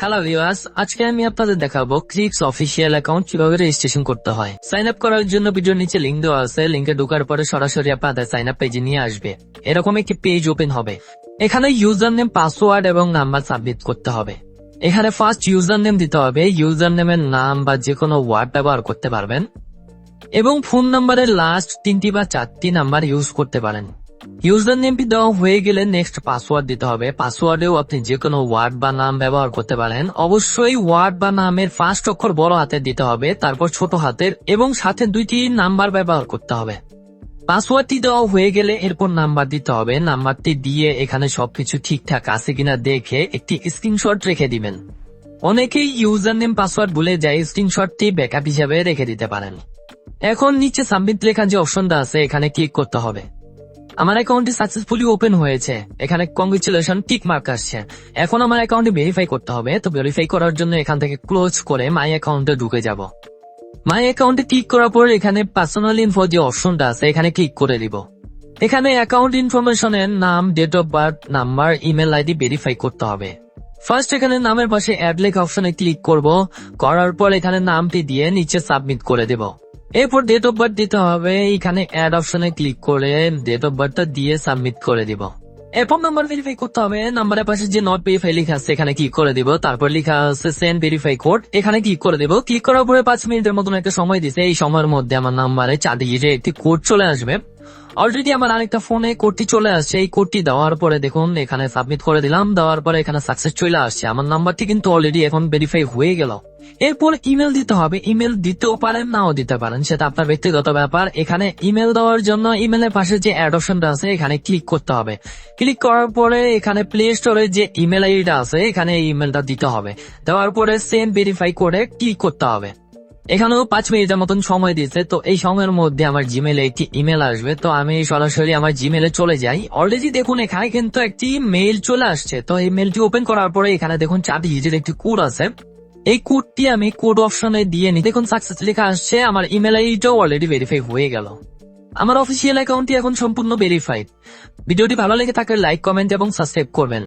Hello viewers, আজকে আমি আপনাদের দেখাবো ক্রিপস অফিসিয়াল অ্যাকাউন্ট কিভাবে রেজিস্ট্রেশন করতে হয়। সাইন আপ করার জন্য ভিডিওর নিচে লিংক দেওয়া আছে, লিংকে ঢোকার পরে সরাসরি আপনাদের সাইন আপ পেজে নিয়ে আসবে। এরকম একটি পেজ ওপেন হবে। এখানে ইউজার নেম, পাসওয়ার্ড এবং নাম্বার সাবমিট করতে হবে। এখানে ফার্স্ট ইউজার নেম দিতে হবে। ইউজার নেমের নাম বা যে কোনো ওয়ার্ড ব্যবহার করতে পারবেন এবং ফোন নাম্বারের লাস্ট 3টি বা 4টি নাম্বার ইউজ করতে পারেন। ইউজার নেমটি দেওয়া হয়ে গেলে নেক্সট পাসওয়ার্ড দিতে হবে। পাসওয়ার্ডেও আপনি যে কোনো ওয়ার্ড বা নাম ব্যবহার করতে পারেন। অবশ্যই ওয়ার্ড বা নামের ফার্স্ট অক্ষর বড় হাতের দিতে হবে, তারপর ছোট হাতের এবং সাথে 2টি নাম্বার ব্যবহার করতে হবে। পাসওয়ার্ডটি দেওয়া হয়ে গেলে এরপর নাম্বার দিতে হবে। নাম্বারটি দিয়ে এখানে সবকিছু ঠিকঠাক আছে কিনা দেখে একটি স্ক্রিনশট রেখে দিবেন। অনেকেই ইউজার নেম পাসওয়ার্ড ভুলে যায়, স্ক্রিনশটটি ব্যাকআপ হিসাবে রেখে দিতে পারেন। এখন নিচে সাবমিট লেখা যে অপশনটা আছে এখানে ক্লিক করতে হবে। আমার অ্যাকাউন্টটি সাকসেসফুলি ওপেন হয়েছে, এখানে কংগ্রেচুলেশন টিক মার্ক আসছে। এখন আমার অ্যাকাউন্টে ভেরিফাই করতে হবে। তো ভেরিফাই করার জন্য এখান থেকে ক্লোজ করে মাই অ্যাকাউন্টে ঢুকে যাব। মাই অ্যাকাউন্টে ক্লিক করার পর এখানে পার্সোনাল ইনফো যে অপশনটা আছে এখানে ক্লিক করে দিব। এখানে অ্যাকাউন্ট ইনফরমেশনের নাম, date of birth, number, email ID verify করতে হবে। ফার্স্ট এখানে নামের পাশে অ্যাড লেখা অপশনে ক্লিক করব। করার পর এখানে নামটি দিয়ে নিচে সাবমিট করে দেব। এরপর ডেট অফ বার্থ দিতে হবে। এখানে অ্যাড অপশনে ক্লিক করে ডেট অফ বার্থটা দিয়ে সাবমিট করে দিব। এরপর নাম্বার ভেরিফাই করতে হবে। নাম্বারের পাশে যে নট ভেরিফাই লেখা আছে এখানে ক্লিক করে দিব। তারপর লেখা আছে সেন্ড ভেরিফাই কোড, এখানে ক্লিক করে দিব। ক্লিক করার পরে 5 মিনিটের মতন একটা সময় দিছে। এই সময়ের মধ্যে আমার নাম্বারে 4 ডিজিটের একটি কোড চলে আসবে। অলরেডি আমার আরেকটা ফোনে কোডটি চলে আসছে। এই কোডটি দেওয়ার পরে দেখুন এখানে সাবমিট করে দিলাম। দেওয়ার পরে এখানে সাকসেস চলে আসছে। আমার নাম্বারটি কিন্তু অলরেডি এখন ভেরিফাই হয়ে গেল। এরপর ইমেল দিতে হবে। ইমেল দিতেও পারেন, নাও দিতে পারেন, সেটা আপনার ব্যক্তিগত ব্যাপার। এখানে ইমেল দেওয়ার জন্য ইমেলের পাশে যে অ্যাড অপশনটা আছে এখানে ক্লিক করতে হবে। ক্লিক করার পরে এখানে প্লে স্টোরে যে ইমেল আইডিটা আছে এখানে এই ইমেলটা দিতে হবে। দেওয়ার পরে সেন্ড ভেরিফাই করে ক্লিক করতে হবে। এখানেও 5 মিনিটের মতন সময় দিয়েছে। তো এই সময়ের মধ্যে আমার জিমেলে একটি ইমেল আসবে। তো আমি সরাসরি আমার জিমেলে চলে যাই। অলরেডি দেখুন এখানে কিন্তু একটি মেইল চলে আসছে। তো এই মেইলটি ওপেন করার পরে এখানে দেখুন 4 ডিজিটের একটি কোড আছে। এই কোডটি আমি কোড অপশনে দিয়ে নিই। দেখুন সাকসেস লেখা আসছে। আমার ইমেল আইডিটাও অলরেডি ভেরিফাই হয়ে গেল। আমার অফিসিয়াল অ্যাকাউন্টটি এখন সম্পূর্ণ ভেরিফাইড। ভিডিওটি ভালো লেগে থাকলে লাইক, কমেন্ট এবং সাবস্ক্রাইব করবেন।